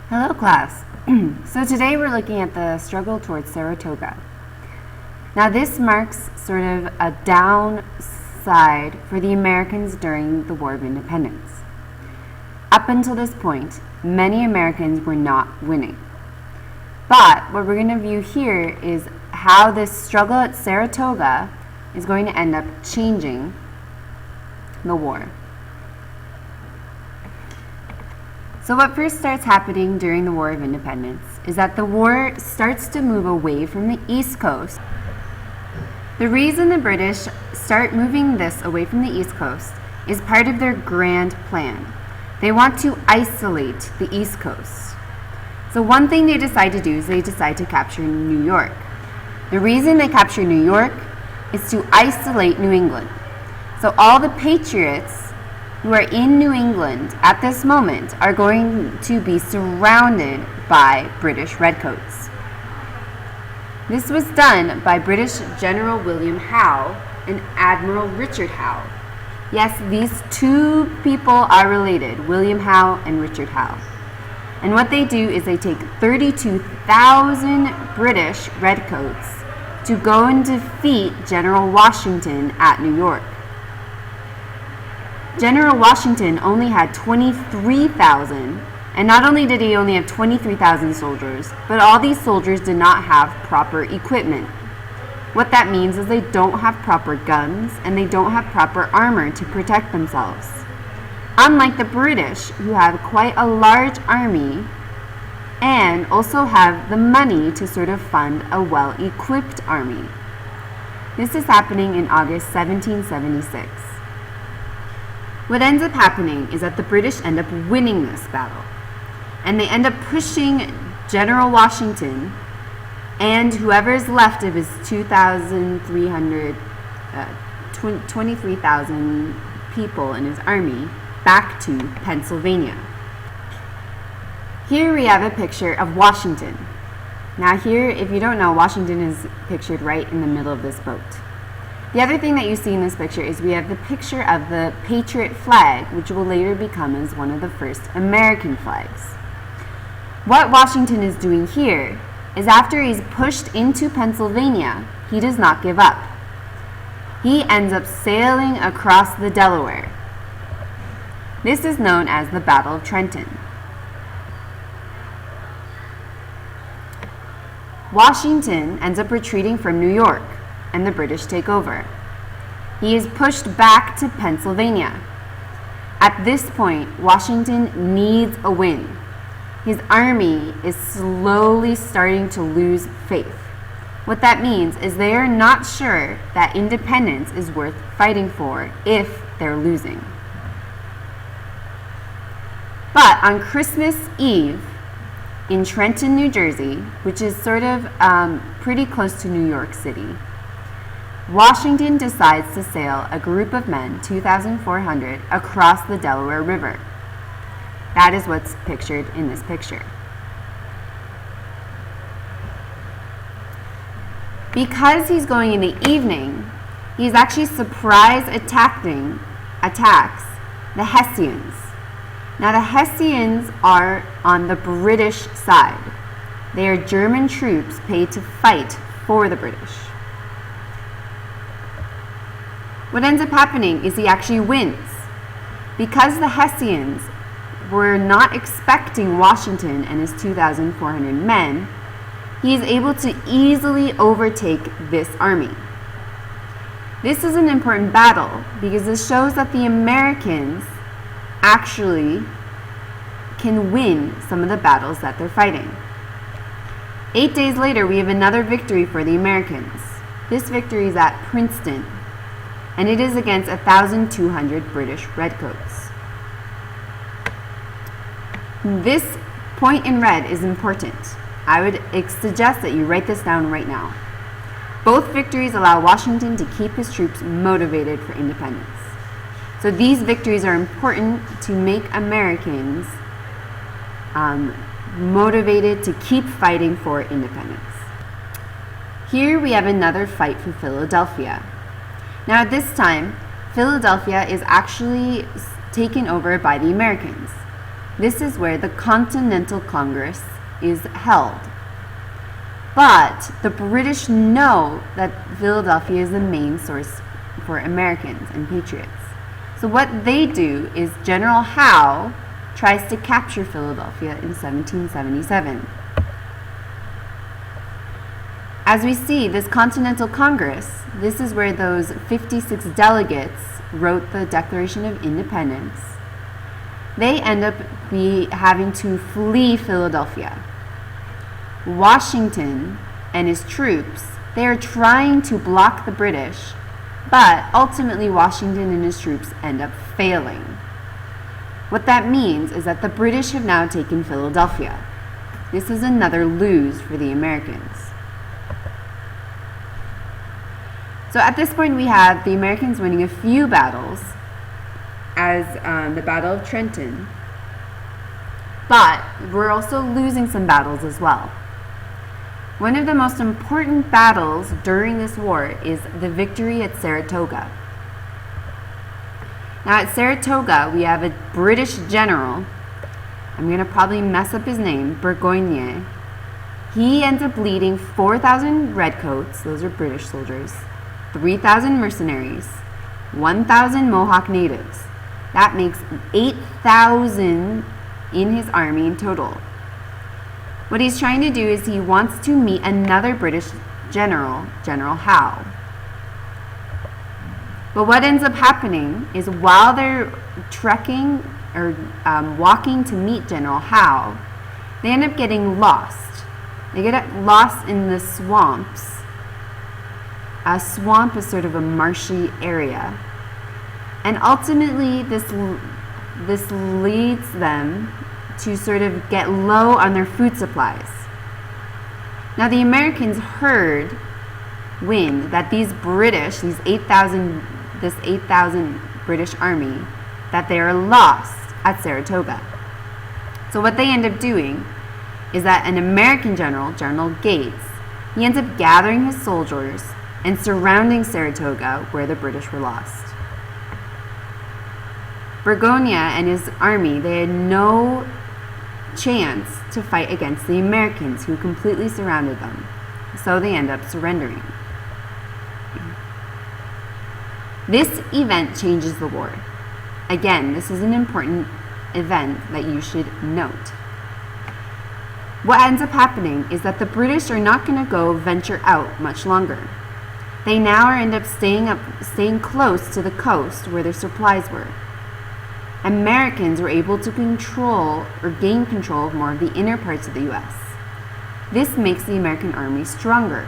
Hello class. So today we're looking at the struggle towards Saratoga. Now this marks sort of a downside for the Americans during the War of Independence. Up until this point, many Americans were not winning. But what we're going to view here is how this struggle at Saratoga is going to end up changing the war. So what first starts happening during the War of Independence is that the war starts to move away from the East Coast. The reason the British start moving this away from the East Coast is part of their grand plan. They want to isolate the East Coast. So one thing they decide to do is they decide to capture New York. The reason they capture New York is to isolate New England. So all the patriots who are in New England at this moment are going to be surrounded by British redcoats. This was done by British General William Howe and Admiral Richard Howe. Yes, these two people are related, William Howe and Richard Howe. And what they do is they take 32,000 British redcoats to go and defeat General Washington at New York. General Washington only had 23,000, and not only did he only have 23,000 soldiers, but all these soldiers did not have proper equipment. What that means is they don't have proper guns and they don't have proper armor to protect themselves. Unlike the British, who have quite a large army and also have the money to sort of fund a well-equipped army. This is happening in August 1776. What ends up happening is that the British end up winning this battle, and they end up pushing General Washington and whoever is left of his 23,000 people in his army back to Pennsylvania. Here we have a picture of Washington. Now here, if you don't know, Washington is pictured right in the middle of this boat. The other thing that you see in this picture is we have the picture of the Patriot flag, which will later become as one of the first American flags. What Washington is doing here is after he's pushed into Pennsylvania, he does not give up. He ends up sailing across the Delaware. This is known as the Battle of Trenton. Washington ends up retreating from New York, and the British take over. He is pushed back to Pennsylvania. At this point, Washington needs a win. His army is slowly starting to lose faith. What that means is they are not sure that independence is worth fighting for if they're losing. But on Christmas Eve in Trenton, New Jersey, which is sort of pretty close to New York City, Washington decides to sail a group of men, 2,400, across the Delaware River. That is what's pictured in this picture. Because he's going in the evening, he's actually surprise attacks the Hessians. Now the Hessians are on the British side. They are German troops paid to fight for the British. What ends up happening is he actually wins. Because the Hessians were not expecting Washington and his 2,400 men, he is able to easily overtake this army. This is an important battle because it shows that the Americans actually can win some of the battles that they're fighting. 8 days later, we have another victory for the Americans. This victory is at Princeton, and it is against 1,200 British redcoats. This point in red is important. I would suggest that you write this down right now. Both victories allow Washington to keep his troops motivated for independence. So these victories are important to make Americans motivated to keep fighting for independence. Here we have another fight for Philadelphia. Now at this time, Philadelphia is actually taken over by the Americans. This is where the Continental Congress is held. But the British know that Philadelphia is the main source for Americans and patriots. So what they do is General Howe tries to capture Philadelphia in 1777. As we see, this Continental Congress, this is where those 56 delegates wrote the Declaration of Independence. They end up having to flee Philadelphia. Washington and his troops, they are trying to block the British, but ultimately Washington and his troops end up failing. What that means is that the British have now taken Philadelphia. This is another lose for the Americans. So at this point we have the Americans winning a few battles, as the Battle of Trenton, but we're also losing some battles as well. One of the most important battles during this war is the victory at Saratoga. Now at Saratoga, we have a British general, I'm going to probably mess up his name, Burgoyne. He ends up leading 4,000 redcoats, those are British soldiers, 3,000 mercenaries, 1,000 Mohawk natives. That makes 8,000 in his army in total. What he's trying to do is he wants to meet another British general, General Howe. But what ends up happening is while they're trekking or walking to meet General Howe, they end up getting lost. They get lost in the swamps. A swamp is sort of a marshy area. And ultimately this leads them to sort of get low on their food supplies. Now the Americans heard wind that these British, this 8,000 British army, that they are lost at Saratoga. So what they end up doing is that an American general, General Gates, he ends up gathering his soldiers and surrounding Saratoga where the British were lost. Burgoyne and his army, they had no chance to fight against the Americans who completely surrounded them. So they end up surrendering. This event changes the war. Again, this is an important event that you should note. What ends up happening is that the British are not going to go venture out much longer. They now end up staying close to the coast where their supplies were. Americans were able to control or gain control of more of the inner parts of the U.S. This makes the American army stronger.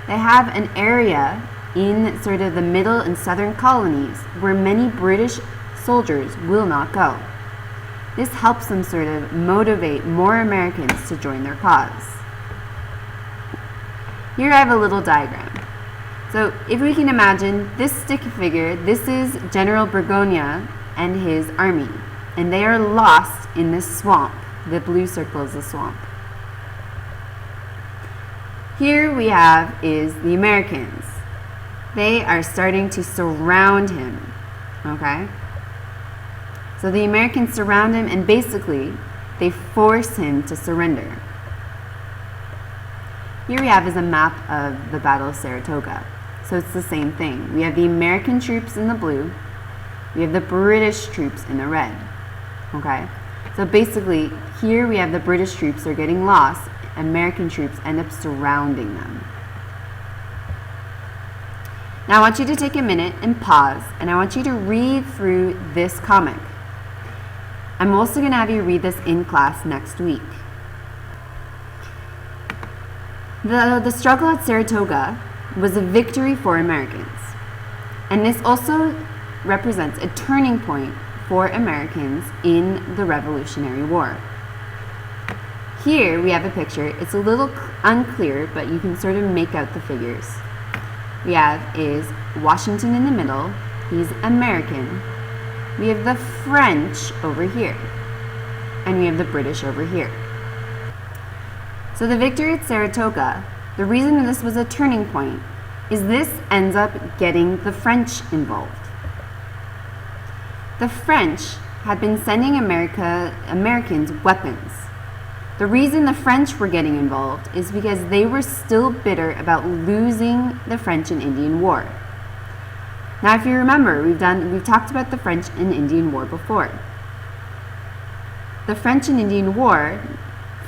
They have an area in sort of the middle and southern colonies where many British soldiers will not go. This helps them sort of motivate more Americans to join their cause. Here I have a little diagram. So if we can imagine this stick figure, this is General Burgoyne and his army, and they are lost in this swamp. The blue circle is the swamp. Here we have is the Americans. They are starting to surround him, okay? So the Americans surround him and basically they force him to surrender. Here we have is a map of the Battle of Saratoga. So it's the same thing. We have the American troops in the blue. We have the British troops in the red, okay? So basically, here we have the British troops, they're getting lost. American troops end up surrounding them. Now I want you to take a minute and pause, and I want you to read through this comic. I'm also going to have you read this in class next week. The struggle at Saratoga was a victory for Americans, and this also represents a turning point for Americans in the Revolutionary War. Here we have a picture. It's a little unclear, but you can sort of make out the figures. We have is Washington in the middle. He's American. We have the French over here, and we have the British over here. So the victory at Saratoga, the reason this was a turning point is this ends up getting the French involved. The French had been sending Americans weapons. The reason the French were getting involved is because they were still bitter about losing the French and Indian War. Now, if you remember, we've talked about the French and Indian War before. The French and Indian War,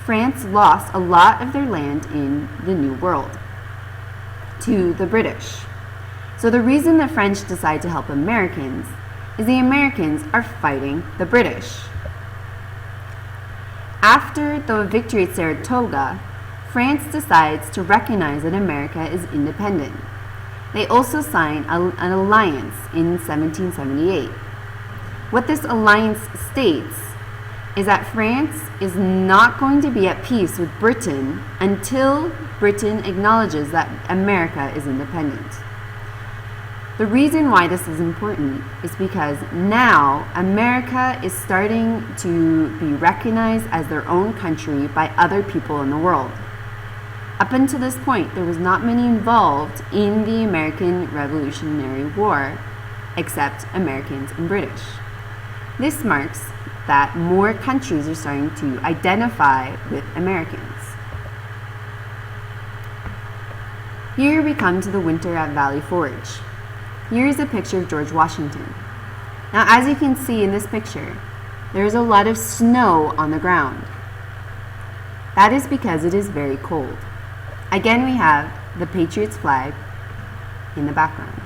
France lost a lot of their land in the New World to the British. So the reason the French decide to help Americans is the Americans are fighting the British. After the victory at Saratoga, France decides to recognize that America is independent. They also sign an alliance in 1778. What this alliance states is that France is not going to be at peace with Britain until Britain acknowledges that America is independent. The reason why this is important is because now America is starting to be recognized as their own country by other people in the world. Up until this point, there was not many involved in the American Revolutionary War except Americans and British. This marks that more countries are starting to identify with Americans. Here we come to the winter at Valley Forge. Here is a picture of George Washington. Now, as you can see in this picture, there is a lot of snow on the ground. That is because it is very cold. Again, we have the Patriots flag in the background.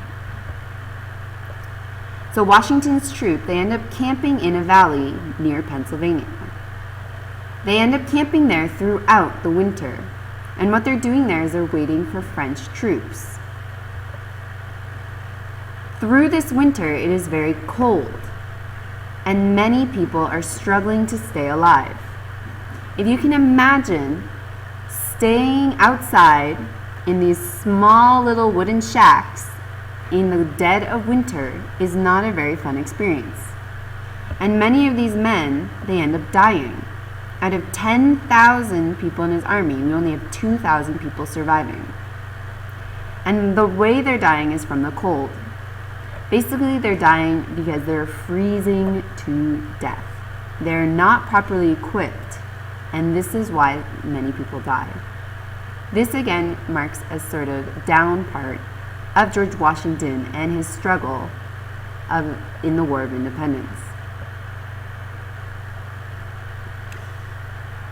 So Washington's troops, they end up camping in a valley near Pennsylvania. They end up camping there throughout the winter. And what they're doing there is they're waiting for French troops. Through this winter, it is very cold, and many people are struggling to stay alive. If you can imagine staying outside in these small little wooden shacks in the dead of winter is not a very fun experience. And many of these men, they end up dying. Out of 10,000 people in his army, we only have 2,000 people surviving. And the way they're dying is from the cold. Basically, they're dying because they're freezing to death. They're not properly equipped, and this is why many people die. This again marks a sort of down part of George Washington and his struggle in the War of Independence.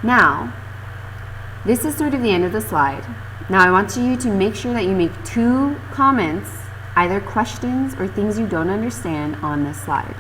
Now, this is sort of the end of the slide. Now I want you to make sure that you make 2 comments, either questions or things you don't understand on this slide.